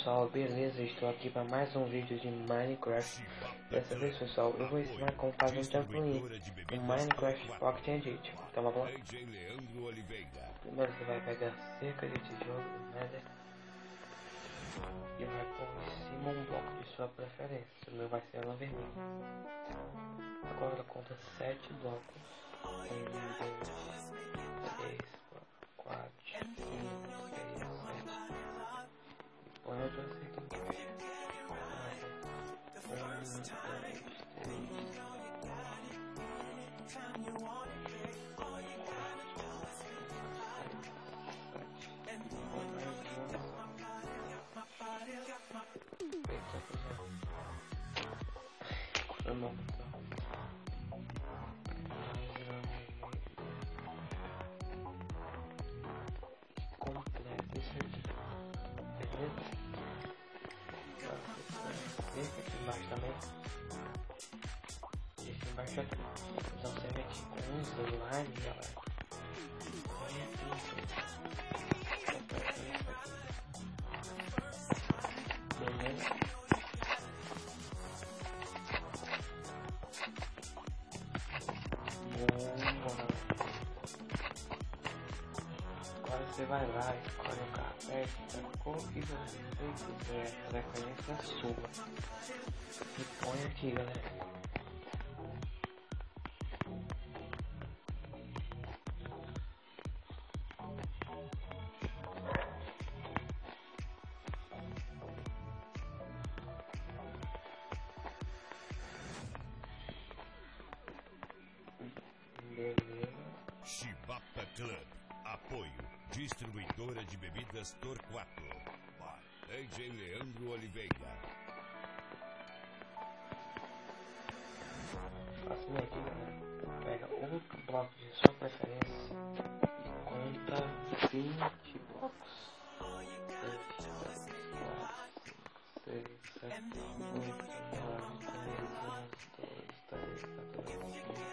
pessoal, beleza? Estou aqui para mais um vídeo de Minecraft. Dessa vez, pessoal, eu vou ensinar como fazer um trampolim no Minecraft Pocket Edit. Então vamos lá. Primeiro você vai pegar cerca de tijolo do Nether e vai pôr em cima um bloco de sua preferência. O meu vai ser no vermelho. Agora conta 7 blocos. 1, 2, 3, 4, 5, 6, 7. Põe outro assim aqui. 1, 2, 3, completo isso aqui, beleza? Esse aqui embaixo também. Esse embaixo aqui. Então você vem aqui com um slime, galera. Olha aqui. Beleza? Agora você vai lá, escolhe o carpete da cor que você quiser, a preferência sua. E põe aqui, galera. Beleza. Chibata Club. Apoio. Distribuidora de bebidas Torquato. DJ Leandro Oliveira. Assim aqui, galera. Pega outro bloco de sua preferência e conta 20 blocos. 6, 7, 8, 9, 10, 11, 12, 13, 14, 15,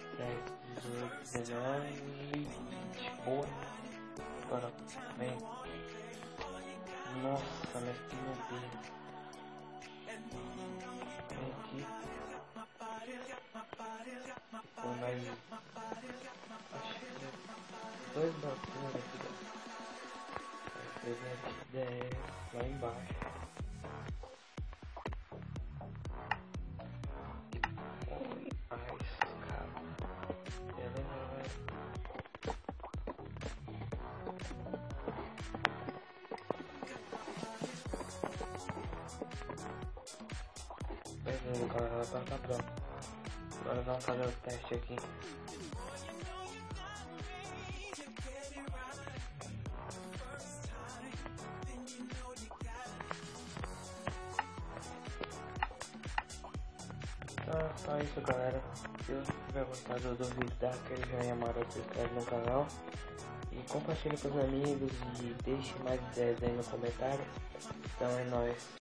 16, 17, 18, 19, 20. Boa. Agora vem. Nossa, mas que meu Deus. Vem aqui. Põe mais. Acho que 2 bloquinhos aqui. Aí você vem aqui 10 lá embaixo. Beleza, galera, tá pronto. Agora vamos fazer o teste aqui. Então é só isso, galera. Se você tiver gostado do vídeo, dá aquele joinha maroto, se inscreve no canal e compartilhe com os amigos e deixe mais ideias aí no comentário. Então é nóis.